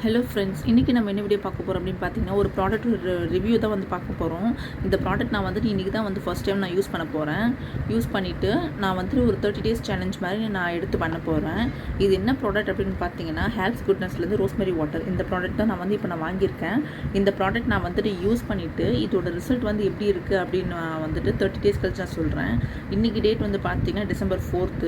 Hello friends, இன்றைக்கி நம்ம என்ன வீடியோ பார்க்க போகிறோம் அப்படின்னு பார்த்தீங்கன்னா, ஒரு ப்ராடக்ட் ரிவ்யூ தான் வந்து பார்க்க போகிறோம். இந்த ப்ராடக்ட் நான் வந்துட்டு இன்றைக்கி தான் வந்து ஃபஸ்ட் டைம் நான் யூஸ் பண்ண போகிறேன். யூஸ் பண்ணிவிட்டு நான் வந்துட்டு ஒரு 30 days சேலஞ்ச் மாதிரி நான் எடுத்து பண்ண போகிறேன். இது என்ன ப்ராடக்ட் அப்படின்னு பார்த்தீங்கன்னா, ஹேல்ஸ் குட்னஸ்லேருந்து ரோஸ்மெரி வாட்டர். இந்த ப்ராடக்ட் தான் நான் வந்து இப்போ நான் வாங்கியிருக்கேன். இந்த ப்ராடக்ட் நான் வந்துட்டு யூஸ் பண்ணிவிட்டு இதோட ரிசல்ட் வந்து எப்படி இருக்குது அப்படின்னு நான் வந்துட்டு 30 days கழிச்சு நான் சொல்கிறேன். இன்றைக்கி டேட் வந்து பார்த்தீங்கன்னா December 4th.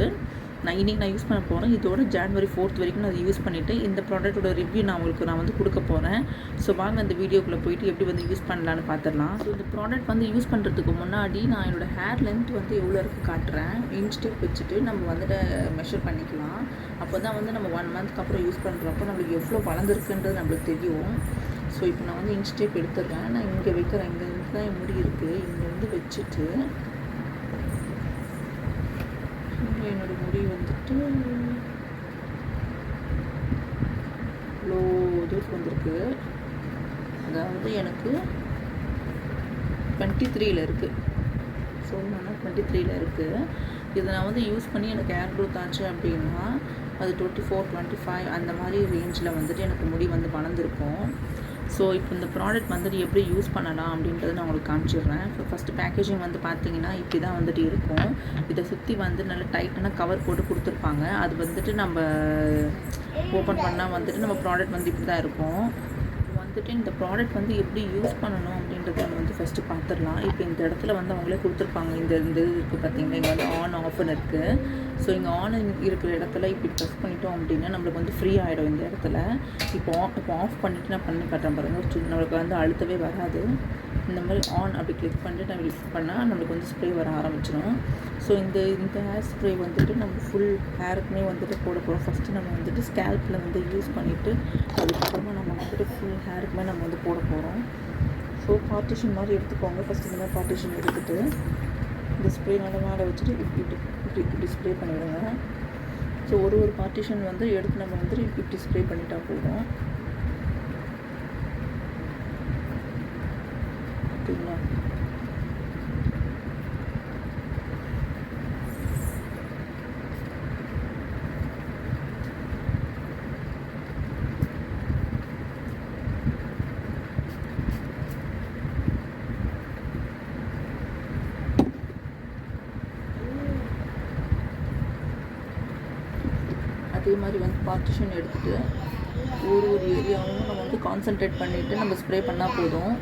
இன்றைக்கி நான் யூஸ் பண்ண போகிறேன். இதோட January 4th வரைக்கும் நான் அதை யூஸ் பண்ணிவிட்டு இந்த ப்ராடக்ட்டோட ரிவ்யூ நான் வந்து கொடுக்க போகிறேன். ஸோ வாங்க அந்த வீடியோக்குள்ளே போயிட்டு எப்படி வந்து யூஸ் பண்ணலான்னு பார்த்துடலாம். ஸோ இந்த ப்ராடக்ட் வந்து யூஸ் பண்ணுறதுக்கு முன்னாடி நான் என்னோடய ஹேர் லென்த் வந்து எவ்வளோ இருக்குது காட்டுறேன். இன்ச் டேப் வச்சுட்டு நம்ம வந்துட்டு மெஷர் பண்ணிக்கலாம். அப்போ தான் வந்து நம்ம 1 monthக்கு அப்புறம் யூஸ் பண்ணுறப்போ நம்மளுக்கு எவ்வளோ வளர்ந்துருக்குன்றது நம்மளுக்கு தெரியும். ஸோ இப்போ நான் வந்து இன்ச் டேப் எடுத்துடுறேன். நான் இங்கே வைக்கிறேன். இங்கே தான் என் முடி இருக்குது. இங்கே வந்து வச்சுட்டு என்னோடய முடி வந்துட்டு இவ்வளோ தூரம் வந்திருக்கு. அதாவது எனக்கு 23ல் இருக்குது. சொல்லணும்னா 23ல் இருக்குது. இதை நான் வந்து யூஸ் பண்ணி எனக்கு ஹேர் க்ரோத் ஆச்சு அப்படின்னா அது 24, 25 அந்த மாதிரி ரேஞ்சில் வந்துட்டு எனக்கு முடி வந்து வளர்ந்துருக்கும். ஸோ இப்போ இந்த ப்ராடக்ட் வந்துட்டு எப்படி யூஸ் பண்ணலாம் அப்படின்றத நான் உங்களுக்கு காமிச்சிடுறேன். இப்போ ஃபஸ்ட்டு பேக்கேஜிங் வந்து பார்த்தீங்கன்னா இப்படி தான் வந்துட்டு இருக்கும். இதை சுற்றி வந்து நல்ல டைட்டான கவர் போட்டு கொடுத்துருப்பாங்க. அது வந்துட்டு நம்ம ஓப்பன் பண்ணால் வந்துட்டு நம்ம ப்ராடக்ட் வந்து இப்படி தான் இருக்கும். வந்துட்டு இந்த ப்ராடக்ட் வந்து எப்படி யூஸ் பண்ணணும் அப்படின்றத நம்ம வந்து ஃபஸ்ட்டு பார்த்துடலாம். இப்போ இந்த இடத்துல வந்து அவங்களே கொடுத்துருப்பாங்க. இந்த இருக்குது பார்த்தீங்கன்னா, இங்கே வந்து ஆன் ஆஃப்னு இருக்குது. ஸோ இங்கே ஆன் இருக்கிற இடத்துல இப்படி ப்ரெஸ் பண்ணிட்டோம் அப்படின்னா நம்மளுக்கு வந்து ஃப்ரீ ஆகிடும் இந்த இடத்துல. இப்போ ஆஃப் பண்ணிவிட்டு நான் பண்ணி காட்டுறேன் பாருங்கள். நம்மளுக்கு வந்து அழுத்தவே வராது. இந்த மாதிரி ஆன் அப்படி கிளிக் பண்ணிட்டு நம்ம யூஸ் பண்ணால் நம்மளுக்கு வந்து ஸ்ப்ரே வர ஆரம்பிச்சிடும். ஸோ இந்த ஹேர் ஸ்ப்ரே வந்துட்டு நம்ம ஃபுல் ஹேருக்குமே வந்துட்டு போட போகிறோம். ஃபஸ்ட்டு நம்ம வந்துட்டு ஸ்கேல்பில் வந்து யூஸ் பண்ணிவிட்டு அதுக்கப்புறமா நம்ம வந்துட்டு ஃபுல் ஹேருக்குமே நம்ம வந்து போட போகிறோம். ஸோ பார்ட்டிஷன் மாதிரி எடுத்துக்கோங்க. ஃபஸ்ட்டு இந்த மாதிரி பார்ட்டிஷன் எடுத்துகிட்டு இந்த ஸ்ப்ரே மேலே வச்சுட்டு இப்படி ஸ்ப்ரே பண்ணிவிடுங்க. ஸோ ஒரு பார்ட்டிஷன் வந்து எடுத்து நம்ம வந்துட்டு இப்படி ஸ்ப்ரே பண்ணிட்டா போதும். ஓகேங்களா? அதே மாதிரி வந்து பார்ட்டிஷன் எடுத்துகிட்டு ஒரு ஏரியாவும் நம்ம வந்து கான்சன்ட்ரேட் பண்ணிவிட்டு நம்ம ஸ்ப்ரே பண்ணால் போதும்.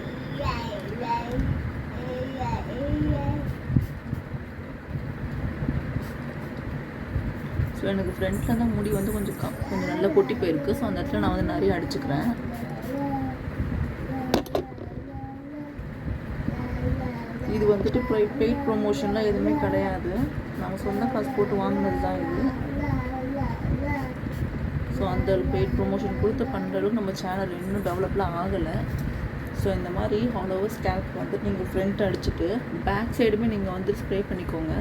ஸோ எனக்கு ஃப்ரண்ட்டில் தான் முடி வந்து கொஞ்சம் நல்லா கொட்டி போயிருக்கு. ஸோ அந்த இடத்துல நான் வந்து நிறைய அடிச்சுக்கிறேன். இது வந்துட்டு பெய்ட் ப்ரொமோஷன்லாம் எதுவுமே கிடையாது. நம்ம சொந்த காசு போட்டு வாங்கினது தான் இது. ஸோ அந்த பெய்ட் ப்ரொமோஷன் கொடுத்து பண்ணுற அளவுக்கு நம்ம சேனல் இன்னும் டெவலப்லாம் ஆகலை. ஸோ இந்த மாதிரி ஆல் ஓவர் ஸ்கேல்ப் வந்துட்டு நீங்கள் ஃப்ரண்ட் அடிச்சுட்டு பேக் சைடுமே நீங்கள் வந்து ஸ்ப்ரே பண்ணிக்கோங்க.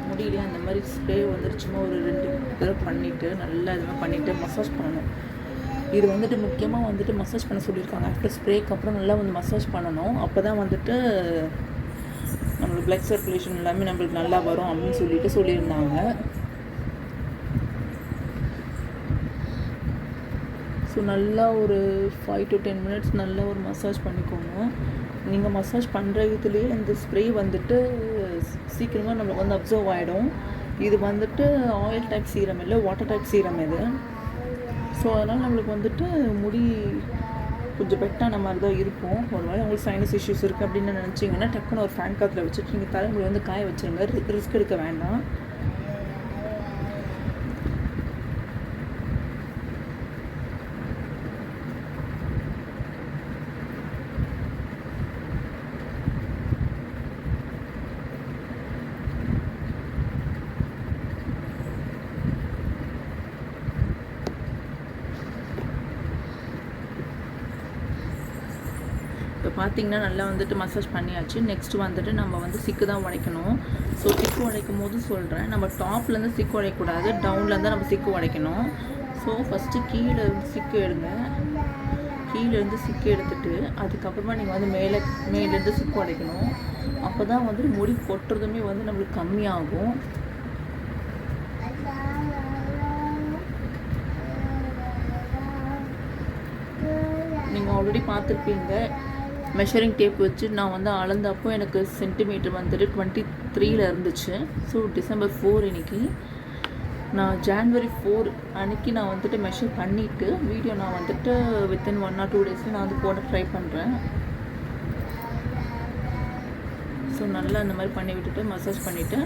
முடியலையே அந்த மாதிரி ஸ்ப்ரே வந்துட்டு சும்மா ஒரு 2 தடவை பண்ணிவிட்டு நல்லா இதெல்லாம் பண்ணிவிட்டு மசாஜ் பண்ணணும். இது வந்துட்டு முக்கியமாக வந்துட்டு மசாஜ் பண்ண சொல்லியிருக்காங்க. ஆஃப்டர் ஸ்ப்ரேக்கு அப்புறம் நல்லா வந்து மசாஜ் பண்ணணும். அப்போ தான் வந்துட்டு நம்மளுக்கு பிளட் சர்க்குலேஷன் எல்லாமே நம்மளுக்கு நல்லா வரும் அப்படின்னு சொல்லியிருந்தாங்க. ஸோ நல்லா ஒரு 5 to 10 minutes நல்லா ஒரு மசாஜ் பண்ணிக்கோங்க. நீங்கள் மசாஜ் பண்ணுற இதுலேயே இந்த ஸ்ப்ரே வந்துட்டு சீக்கிரமாக நம்மளுக்கு வந்து அப்சர்வ் ஆகிடும். இது வந்துட்டு ஆயில் டைப் சீரம் இல்லை, வாட்டர் டைப் சீரம் இது. ஸோ அதனால் நம்மளுக்கு வந்துட்டு முடி கொஞ்சம் பெட்டான மாதிரி தான் இருக்கும். ஒரு வேளை உங்களுக்கு சைனஸ் இஷ்யூஸ் இருக்குது அப்படின்னு நினச்சிங்கன்னா டக்குன்னு ஒரு ஃபேன் காற்றுல வச்சுட்டு நீங்கள் தலைமுடி வந்து காய வச்சுருங்க. ரிஸ்க் எடுக்க வேண்டாம். இப்போ பார்த்திங்கன்னா நல்லா வந்துட்டு மசாஜ் பண்ணியாச்சு. நெக்ஸ்ட் வந்துட்டு நம்ம வந்து சிக்கு தான் உடைக்கணும். ஸோ சிக்கு உடைக்கும் போது சொல்கிறேன், நம்ம டாப்லேருந்து சிக்கு உடைக்கக்கூடாது, டவுன்லேருந்து நம்ம சிக்கு உடைக்கணும். ஸோ ஃபஸ்ட்டு கீழே சிக்கு எடுங்க. கீழேருந்து சிக்கு எடுத்துகிட்டு அதுக்கப்புறமா நீங்கள் வந்து மேலேருந்து சிக்கு உடைக்கணும். அப்போ தான் வந்துட்டு முடி கொட்டுறதுமே வந்து நம்மளுக்கு கம்மியாகும். ஆல்ரெடி பார்த்துருப்பீங்க. மெஷரிங் டேப் வச்சு நான் வந்து அளந்தப்போ எனக்கு சென்டிமீட்டர் வந்துட்டு 23ல் இருந்துச்சு. ஸோ December 4 இன்னைக்கு. நான் January 4 அன்றைக்கி நான் வந்துட்டு மெஷர் பண்ணிவிட்டு வீடியோ நான் வந்துட்டு வித்தின் 1 or 2 டேஸில் நான் வந்து போட ட்ரை பண்ணுறேன். ஸோ நல்லா அந்த மாதிரி பண்ணி விட்டுட்டு மசாஜ் பண்ணிவிட்டு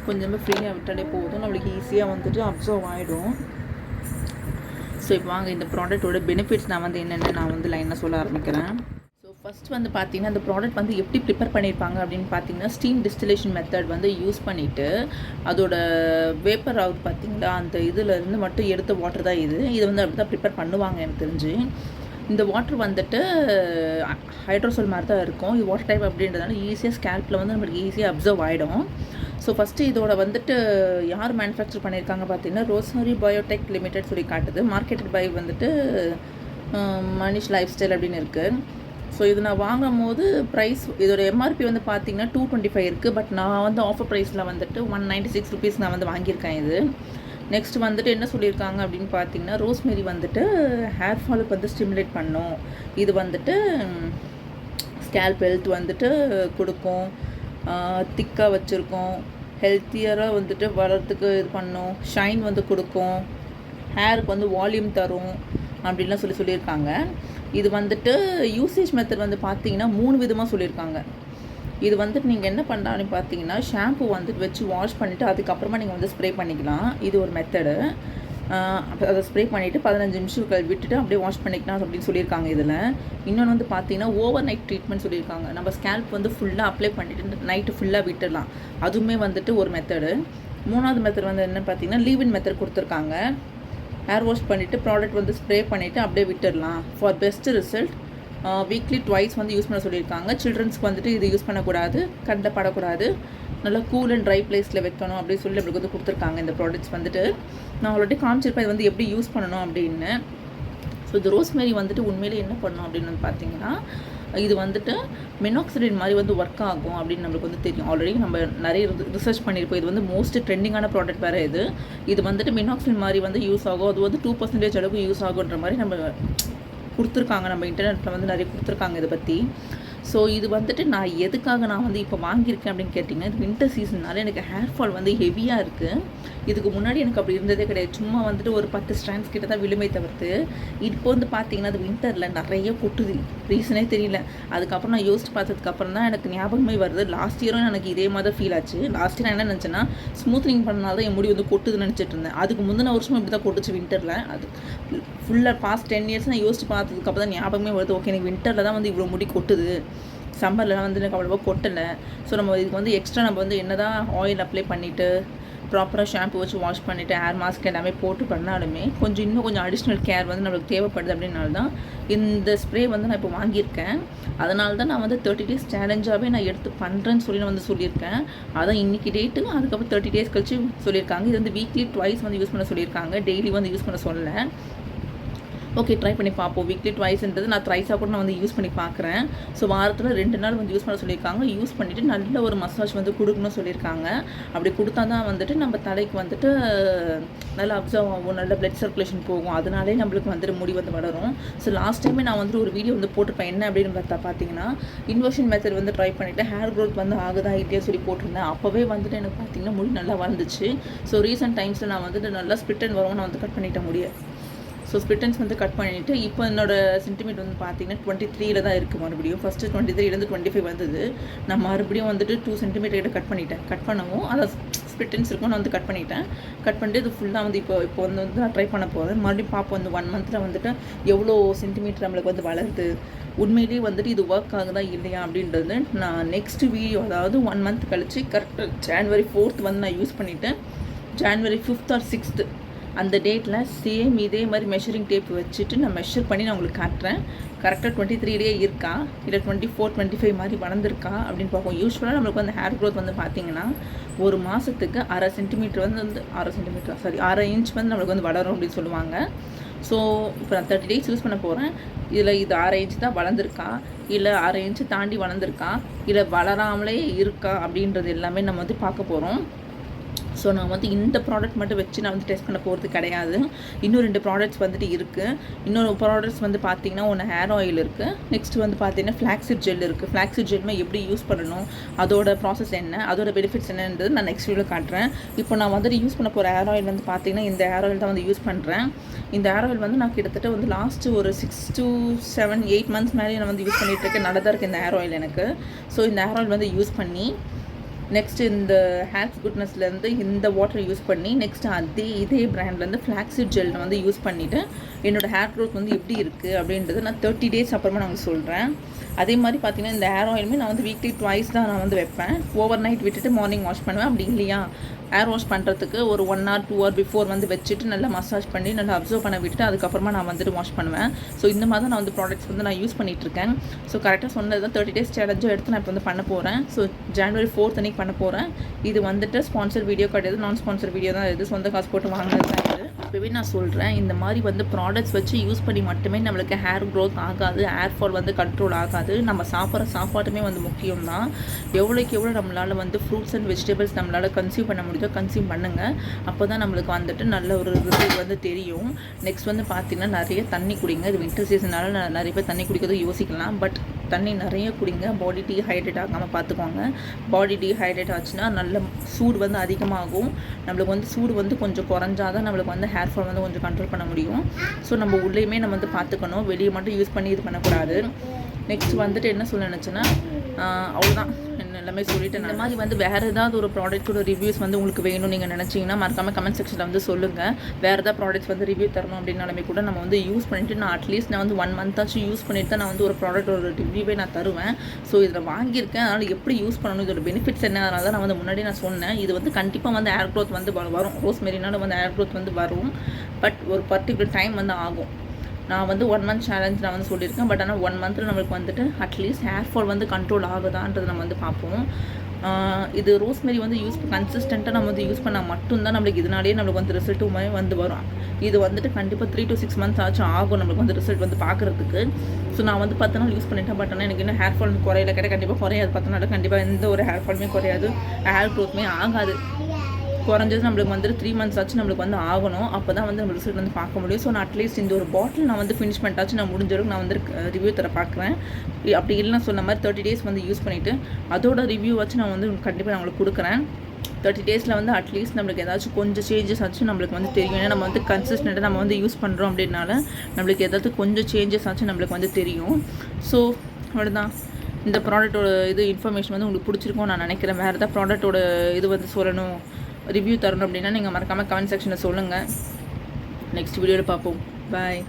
கொஞ்சமாக ஃப்ரீயாக விட்டாலே போதும், நம்மளுக்கு ஈஸியாக வந்துட்டு அப்சர்வ் ஆகிடும். ஸோ இப்போ வாங்க இந்த ப்ராடக்ட்டோட பெனிஃபிட்ஸ் நான் வந்து என்னென்ன நான் வந்து லைனாக சொல்ல ஆரம்பிக்கிறேன். ஃபஸ்ட் வந்து பார்த்திங்கன்னா அந்த ப்ராடக்ட் வந்து எப்படி ப்ரிப்பேர் பண்ணியிருப்பாங்க அப்படின்னு பார்த்தீங்கன்னா ஸ்டீம் டிஸ்டிலேஷன் மெத்தட் வந்து யூஸ் பண்ணிவிட்டு அதோட வேப்பர் அவுட் பார்த்திங்களா அந்த இதிலேருந்து மட்டும் எடுத்த வாட்டர் தான் இது வந்து அப்படி தான் ப்ரிப்பேர் பண்ணுவாங்க எனக்கு தெரிஞ்சு. இந்த வாட்டர் வந்துட்டு ஹைட்ரோசோல் மாதிரி தான் இருக்கும். இது வாட்டர் டைப் அப்படின்றதுனால ஈஸியாக ஸ்கேல்பில் வந்து நம்மளுக்கு ஈஸியாக அப்சர்வ் ஆகிடும். ஸோ ஃபஸ்ட்டு இதோட வந்துட்டு யார் மேனுஃபேக்சர் பண்ணியிருக்காங்க பார்த்தீங்கன்னா ரோஸ்மரி பயோடெக் லிமிடெட் சொல்லி காட்டுது. மார்க்கெட்டட் பை வந்துட்டு மனிஷ் லைஃப் ஸ்டைல் அப்படின்னு இருக்குது. ஸோ இது நான் வாங்கும் போது ப்ரைஸ் இதோட எம்ஆர்பி வந்து பார்த்திங்கன்னா 225 இருக்குது. பட் நான் வந்து ஆஃபர் ப்ரைஸில் வந்துட்டு 196 ருபீஸ் நான் வந்து வாங்கியிருக்கேன். இது நெக்ஸ்ட் வந்துட்டு என்ன சொல்லியிருக்காங்க அப்படின்னு பார்த்தீங்கன்னா ரோஸ்மெரி வந்துட்டு ஹேர் ஃபாலுக்கு வந்து ஸ்டிமுலேட் பண்ணும். இது வந்துட்டு ஸ்கேல்ப் ஹெல்த் வந்துட்டு கொடுக்கும், திக்காக வச்சுருக்கோம், ஹெல்த்தியராக வந்துட்டு வளர்கிறதுக்கு இது பண்ணும், ஷைன் வந்து கொடுக்கும், ஹேருக்கு வந்து வால்யூம் தரும் அப்படின்லாம் சொல்லியிருக்காங்க. இது வந்துட்டு யூசேஜ் மெத்தட் வந்து பார்த்தீங்கன்னா 3 விதமாக சொல்லியிருக்காங்க. இது வந்துட்டு நீங்கள் என்ன பண்ணலாம் அப்படின்னு பார்த்தீங்கன்னா ஷாம்பு வந்துட்டு வச்சு வாஷ் பண்ணிவிட்டு அதுக்கப்புறமா நீங்கள் வந்து ஸ்ப்ரே பண்ணிக்கலாம். இது ஒரு மெத்தடு. அதை ஸ்ப்ரே பண்ணிவிட்டு 15 நிமிஷம் விட்டுட்டு அப்படியே வாஷ் பண்ணிக்கலாம் அப்படின்னு சொல்லியிருக்காங்க. இதில் இன்னொன்று வந்து பார்த்தீங்கன்னா ஓவர் நைட் ட்ரீட்மெண்ட் சொல்லியிருக்காங்க. நம்ம ஸ்கேல்ப் வந்து ஃபுல்லாக அப்ளை பண்ணிவிட்டு நைட்டு ஃபுல்லாக விட்டுடலாம். அதுவுமே வந்துட்டு ஒரு மெத்தடு. 3வது மெத்தட் வந்து என்ன பார்த்தீங்கன்னா லீவ் இன் மெத்தட் கொடுத்துருக்காங்க. ஹேர் வாஷ் பண்ணிவிட்டு ப்ராடக்ட் வந்து ஸ்ப்ரே பண்ணிவிட்டு அப்படியே விட்டுடலாம். For best result weekly twice வந்து யூஸ் பண்ண சொல்லியிருக்காங்க. சில்ட்ரன்ஸ்க்கு வந்துட்டு இது யூஸ் பண்ணக்கூடாது, கண்ட படக்கூடாது, நல்லா கூல் அண்ட் ட்ரை பிளேஸில் வைக்கணும் அப்படின்னு சொல்லி நம்மளுக்கு வந்து கொடுத்துருக்காங்க. இந்த ப்ராடக்ட்ஸ் வந்துட்டு நான் ஆல்ரெடி காமிச்சிருப்பேன் இது வந்து எப்படி யூஸ் பண்ணணும் அப்படின்னு. ஸோ இது ரோஸ்மெரி வந்துட்டு உண்மையிலே என்ன பண்ணணும் அப்படின்னு வந்து பார்த்தீங்கன்னா இது வந்துட்டு மினாக்சிடின் மாதிரி வந்து ஒர்க் ஆகும் அப்படின்னு நம்மளுக்கு வந்து தெரியும். ஆல்ரெடி நம்ம நிறைய ரிசர்ச் பண்ணியிருப்போம். இது வந்து மோஸ்ட் ட்ரெண்டிங்கான ப்ராடக்ட் வேறு. இது வந்துட்டு மினாக்சிடின் மாதிரி வந்து யூஸ் ஆகும். அது வந்து 2% அளவுக்கு யூஸ் ஆகுன்ற மாதிரி நம்ம கொடுத்துருக்காங்க. நம்ம இன்டர்நெட்டில் வந்து நிறைய கொடுத்துருக்காங்க இதை பற்றி. ஸோ இது வந்துட்டு நான் எதுக்காக நான் வந்து இப்போ வாங்கியிருக்கேன் அப்படின்னு கேட்டிங்கன்னா இது வின்டர் சீசன்னால எனக்கு ஹேர் ஃபால் வந்து ஹெவியாக இருக்குது. இதுக்கு முன்னாடி எனக்கு அப்படி இருந்ததே கிடையாது. சும்மா வந்துட்டு ஒரு 10 ஸ்ட்ராண்ட்ஸ் கிட்ட தான் விழுமை தவிர்த்து இப்போ வந்து பார்த்தீங்கன்னா அது வின்டரில் நிறைய கொட்டுது. ரீசனே தெரியல. அதுக்கப்புறம் நான் யோசிச்சு பார்த்ததுக்கப்புறம் தான் எனக்கு ஞாபகமே வருது. லாஸ்ட் இயரும் எனக்கு இதே மாதிரி ஃபீல் ஆச்சு. லாஸ்ட் இயர் நான் என்ன நினச்சேன்னா ஸ்மூத்னிங் பண்ணனால தான் என் முடி வந்து கொட்டுதுன்னு நினச்சிட்டு இருந்தேன். அதுக்கு முந்தின வருஷம் இப்படி தான் கொட்டுச்சு வின்டரில். அது ஃபுல்லாக பாஸ்ட் 10 இயர்ஸ் நான் யோசிச்சு பார்த்ததுக்கப்புறம் தான் ஞாபகமே வருது. ஓகே எனக்கு வின்டரில் தான் வந்து இவ்வளோ முடி கொட்டுது, சம்மர்லாம் வந்து எனக்கு அவ்வளோவா கொட்டலை. ஸோ நம்ம இதுக்கு வந்து எக்ஸ்ட்ரா நம்ம வந்து என்ன தான் ஆயில் அப்ளை பண்ணிவிட்டு ப்ராப்பராக ஷாம்பு வச்சு வாஷ் பண்ணிவிட்டு ஹேர் மாஸ்க் எல்லாமே போட்டு பண்ணாலுமே இன்னும் கொஞ்சம் அடிஷ்னல் கேர் வந்து நம்மளுக்கு தேவைப்படுது. அப்படின்னால தான் இந்த ஸ்ப்ரே வந்து நான் இப்போ வாங்கியிருக்கேன். அதனால தான் நான் வந்து 30 days சேலஞ்சாகவே நான் எடுத்து பண்ணுறேன்னு சொல்லி நான் வந்து சொல்லியிருக்கேன். அதான் இன்றைக்கி டேட்டு, அதுக்கப்புறம் 30 days கழிச்சு சொல்லியிருக்காங்க. இது வந்து வீக்லி ட்வைஸ் வந்து யூஸ் பண்ண சொல்லியிருக்காங்க. டெய்லி வந்து யூஸ் பண்ண சொல்லலை. ஓகே ட்ரை பண்ணி பார்ப்போம். வீக்லி ட்வைஸ்ன்றது நான் த்ரைஸாக கூட நான் வந்து யூஸ் பண்ணி பார்க்குறேன். ஸோ வாரத்தில் 2 நாள் வந்து யூஸ் பண்ண சொல்லியிருக்காங்க. யூஸ் பண்ணிவிட்டு நல்ல ஒரு மசாஜ் வந்து கொடுக்கணும்னு சொல்லியிருக்காங்க. அப்படி கொடுத்தா தான் வந்துட்டு நம்ம தலைக்கு வந்துட்டு நல்லா அப்சர்வ் ஆகும், நல்ல பிளட் சர்க்குலேஷன் போகும். அதனாலே நம்மளுக்கு வந்துட்டு முடி வந்து வளரும். ஸோ லாஸ்ட் டைமே நான் வந்துட்டு ஒரு வீடியோ வந்து போட்டிருப்பேன். என்ன அப்படின்னு பார்த்தீங்கன்னா இன்வர்ஷன் மெத்தட் வந்து ட்ரை பண்ணிவிட்டு ஹேர் க்ரோத் வந்து ஆகுதா இல்லையா சொல்லி போட்டிருந்தேன். அப்போவே வந்துட்டு எனக்கு பார்த்திங்கன்னா முடி நல்லா வளர்ந்துச்சு. ஸோ ரீசெண்ட் டைம்ஸில் நான் வந்துட்டு நல்லா ஸ்பிட் அண்ட் வரும் நான் வந்து கட் பண்ணிட்ட முடியும். ஸோ ஸ்பிட்டன்ஸ் வந்து கட் பண்ணிவிட்டு இப்போ என்னோடய சென்டிமீட்டர் வந்து பார்த்திங்கன்னா 23ல் தான் இருக்குது. மறுபடியும் ஃபஸ்ட்டு 23லேருந்து 25 வந்தது. நான் மறுபடியும் வந்துட்டு 2 சென்டிமீட்டர் கிட்ட கட் பண்ணிட்டேன். கட் பண்ணவும் அதை ஸ்பிட்டன்ஸ் இருக்கும் நான் வந்து கட் பண்ணிவிட்டு இது ஃபுல்லாக வந்து இப்போ வந்து நான் ட்ரை பண்ண போகிறேன். மறுபடியும் பார்ப்போம் வந்து 1 மந்தில் வந்துட்டு எவ்வளோ சென்டிமீட்டர் நம்மளுக்கு வந்து வளருது, உண்மையிலேயே வந்துட்டு இது ஒர்க் ஆகுதா இல்லையா அப்படின்றது நான் நெக்ஸ்ட் வீடியோ, அதாவது 1 மந்த் கழிச்சு கரெக்டாக January 4th வந்து நான் யூஸ் பண்ணிவிட்டேன். January 5th or 6th அந்த டேட்டில் சேம் இதே மாதிரி மெஷரிங் டேப் வச்சுட்டு நான் மெஷர் பண்ணி நான் உங்களுக்கு காட்டுறேன். கரெக்டாக 23 இருக்கா இல்லை 24, 25 மாதிரி வளர்ந்துருக்கா அப்படின்னு பார்ப்போம். யூஸ்வலாக நம்மளுக்கு வந்து ஹேர் க்ரோத் வந்து பார்த்திங்கன்னா ஒரு மாதத்துக்கு 1/2 சென்டிமீட்டர் வந்து 1/2 இன்ச் வந்து நம்மளுக்கு வந்து வளரும் அப்படின்னு சொல்லுவாங்க. ஸோ இப்போ நான் 30 days யூஸ் பண்ண போகிறேன். இதில் இது 1/2 இன்ச் தான் வளர்ந்துருக்கா இல்லை 1/2 இன்ச்சு தாண்டி வளர்ந்துருக்கா இல்லை வளராமலே இருக்கா அப்படின்றது எல்லாமே நம்ம வந்து பார்க்க போகிறோம். ஸோ நான் வந்து இந்த ப்ராடக்ட் மட்டும் வச்சு நான் வந்து டெஸ்ட் பண்ண போகிறது கிடையாது. இன்னும் 2 ப்ராடக்ட்ஸ் வந்துட்டு இருக்குது. இன்னொரு ப்ராடக்ட்ஸ் வந்து பார்த்திங்கன்னா ஒன்று ஹேர் ஆயில் இருக்குது. நெக்ஸ்ட் வந்து பார்த்திங்கன்னா ஃப்ளாக்ஸிட் ஜெல் இருக்குது. ஃப்ளாக்ஸிட் ஜெல்மே எப்படி யூஸ் பண்ணணும், அதோட ப்ராசஸ் என்ன, அதோட பெனிஃபிட்ஸ் என்னன்றது நான் நெக்ஸ்ட் வீடியோவில் காட்டுறேன். இப்போ நான் வந்துட்டு யூஸ் பண்ண போகிற ஹேர் ஆயில் வந்து பார்த்திங்கன்னா இந்த ஹேர் ஆயில் தான் வந்து யூஸ் பண்ணுறேன். இந்த ஹேர் ஆயில் வந்து நான் கிட்டத்தட்ட வந்து லாஸ்ட்டு ஒரு 6 to 7 8 months மேலே நான் வந்து யூஸ் பண்ணிகிட்ருக்கேன். நல்லா தான் இருக்குது இந்த ஹேர் ஆயில் எனக்கு. ஸோ இந்த ஹேர் ஆயில் வந்து யூஸ் பண்ணி நெக்ஸ்ட் இந்த ஹேர் குட்னஸ்லேருந்து இந்த வாட்டர் யூஸ் பண்ணி நெக்ஸ்ட் இதே பிராண்ட்லேருந்து ஃப்ளாக்ஸிட் ஜெல் வந்து யூஸ் பண்ணிவிட்டு என்னோடய ஹேர் க்ரோத் வந்து எப்படி இருக்குது அப்படின்றது நான் 30 days அப்புறமா நான் சொல்கிறேன். அதே மாதிரி பார்த்திங்கன்னா இந்த ஹேர் ஆயிலுமே நான் வந்து வீக்லி ட்வைஸ் தான் நான் வந்து வைப்பேன். ஓவர் நைட் விட்டுட்டு மார்னிங் வாஷ் பண்ணுவேன். அப்படி இல்லையா ஹேர் வாஷ் பண்ணுறதுக்கு ஒரு 1 hour 2 hour பிஃபோர் வந்து வச்சுட்டு நல்லா மசாஜ் பண்ணி நல்லா அப்சர்வ் பண்ண விட்டுட்டு அதுக்கப்புறமா நான் வந்துட்டு வாஷ் பண்ணுவேன். ஸோ இந்த மாதிரி தான் நான் வந்து ப்ராடக்ட்ஸ் வந்து நான் யூஸ் பண்ணிகிட்ருக்கேன். ஸோ கரெக்டாக சொன்னது தான் 30 days சேலஞ்சும் எடுத்து நான் இப்போ வந்து பண்ண போகிறேன். ஸோ January 4th அன்றைக்கி பண்ண போகிறேன். இது வந்துட்டு ஸ்பான்சர் வீடியோ கிடையாது, நான் ஸ்பான்சர் வீடியோ தான். இது சொந்த காசு போட்டு வாங்கினது தான். இது இப்போவே நான் சொல்கிறேன், இந்த மாதிரி வந்து ப்ராடக்ட்ஸ் வச்சு யூஸ் பண்ணி மட்டுமே நம்மளுக்கு ஹேர் க்ரோத் ஆகாது, ஹேர் ஃபால் வந்து கண்ட்ரோல் ஆகாது. நம்ம சாப்பிட்ற சாப்பாட்டுமே வந்து முக்கியம் தான். எவ்வளோக்கு எவ்வளோ நம்மளால் வந்து ஃப்ரூட்ஸ் அண்ட் வெஜிடபிள்ஸ் நம்மளால் கன்சியூம் பண்ண முடியுதோ கன்சியூம் பண்ணுங்கள். அப்போ தான் நம்மளுக்கு வந்துட்டு நல்ல ஒரு ரிசல்ட் வந்து தெரியும். நெக்ஸ்ட் வந்து பார்த்திங்கன்னா நிறைய தண்ணி குடிங்க. இது வின்டர் சீசனால் நிறைய பேர் தண்ணி குடிக்கிறது யோசிக்கலாம். பட் தண்ணி நிறைய குடிங்க. பாடி டீஹைட்ரேட் ஆகாமல் பார்த்துக்கோங்க. பாடி டீஹைட்ரேட் ஆச்சுன்னா நல்ல சூடு வந்து அதிகமாகும். நம்மளுக்கு வந்து சூடு வந்து கொஞ்சம் குறைஞ்சாதான் நம்மளுக்கு வந்து ஹேர் ஃபால் வந்து கொஞ்சம் கண்ட்ரோல் பண்ண முடியும். ஸோ நம்ம உள்ளேயுமே நம்ம வந்து பார்த்துக்கணும், வெளியே மட்டும் யூஸ் பண்ணி இது பண்ணக்கூடாது. நெக்ஸ்ட் வந்துட்டு என்ன சொல்ல நினச்சேன்னா அவ்வளோதான், எல்லாமே சொல்லிவிட்டு இந்த மாதிரி வந்து வேறு ஏதாவது ஒரு ப்ராடக்ட்டோட ரிவ்யூஸ் வந்து உங்களுக்கு வேணும் நீங்கள் நினச்சிங்கன்னா மறக்காமல் கமெண்ட் செக்ஷனில் வந்து சொல்லுங்கள். வேறு ஏதாவது ப்ராடக்ட்ஸ் வந்து ரிவ்யூ தரணும் அப்படின்னாலுமே கூட நம்ம வந்து யூஸ் பண்ணிவிட்டு நான் அட்லீஸ்ட் நான் வந்து 1 month ஆச்சும் யூஸ் பண்ணிவிட்டு தான் நான் வந்து ஒரு ப்ராடக்ட்டோட ரிவ்யூவே நான் தருவேன். ஸோ இதில் வாங்கியிருக்கேன், அதனால் எப்படி யூஸ் பண்ணணும், இதோட பெனிஃபிட்ஸ் என்ன, அதனால தான் நான் வந்து முன்னாடி நான் சொன்னேன். இது வந்து கண்டிப்பாக வந்து ஹேர் க்ரோத் வந்து வரும். ரோஸ்மெரினால வந்து ஹேர் க்ரோத் வந்து வரும். பட் ஒரு பர்டிகுலர் டைம் வந்து ஆகும். நான் வந்து 1 month சேலஞ்ச் நான் வந்து சொல்லியிருக்கேன். பட் ஆனால் 1 month நம்மளுக்கு வந்துட்டு அட்லீஸ்ட் ஹேர் ஃபால் வந்து கண்ட்ரோல் ஆகுதான்றது நம்ம வந்து பார்ப்போம். இது ரோஸ்மெரி வந்து கன்சிஸ்டண்ட்டாக நம்ம வந்து யூஸ் பண்ணால் மட்டும்தான் நம்மளுக்கு இதனாலேயே நம்மளுக்கு வந்து ரிசல்ட்டுமே வந்து வரும். இது வந்துட்டு கண்டிப்பாக 3 to 6 months ஆச்சும் ஆகும் நம்மளுக்கு வந்து ரிசல்ட் வந்து பார்க்குறதுக்கு. ஸோ நான் வந்து 10 நாள் யூஸ் பண்ணிட்டேன். பட் ஆனால் எனக்கு இன்னும் ஹேர் ஃபால் குறையில கண்டிப்பாக குறையாது. 10 நாள் கண்டிப்பாக எந்த ஒரு ஹேர் ஃபாலுமே குறையாது, ஹேர் க்ரோத்துமே ஆகாது. குறைஞ்சது நம்மளுக்கு வந்து 3 months ஆச்சு நம்மளுக்கு வந்து ஆகணும். அப்போ தான் வந்து நம்ம ரிசல்ட் வந்து பார்க்க முடியும். ஸோ நான் அட்லீஸ்ட் இந்த ஒரு பாட்டில் நான் வந்து ஃபினிஷ் பண்ணிட்டாச்சு. நான் முடிஞ்சளவுக்கு நான் வந்து ரிவ்யூ தர பார்க்குறேன். அப்படி இல்லைன்னா சொன்ன மாதிரி 30 days வந்து யூஸ் பண்ணிவிட்டு அதோட ரிவ்யூ வச்சு நான் வந்து கண்டிப்பாக நான் உங்களுக்கு கொடுக்குறேன். 30 daysல வந்து அட்லீஸ்ட் நம்மளுக்கு ஏதாச்சும் கொஞ்சம் சேஞ்சஸ் ஆச்சு நம்மளுக்கு வந்து தெரியும். ஏன்னா நம்ம வந்து கன்சிஸ்டண்ட்டாக நம்ம வந்து யூஸ் பண்ணுறோம் அப்படின்னால நம்மளுக்கு ஏதாவது கொஞ்சம் சேஞ்சஸ் ஆச்சு நம்மளுக்கு வந்து தெரியும். ஸோ அவ்வளோதான். இந்த ப்ராடக்ட்டோட இது இன்ஃபர்மேஷன் வந்து உங்களுக்கு பிடிச்சிருக்கும் நான் நினைக்கிறேன். வேறு ஏதாவது ப்ராடக்ட்டோட இது வந்து சொல்லணும், ரிவ்யூ தரணும் அப்படின்னா நீங்கள் மறக்காமல் கமெண்ட் செக்ஷனில் சொல்லுங்கள். நெக்ஸ்ட் வீடியோவில் பார்ப்போம். பாய்.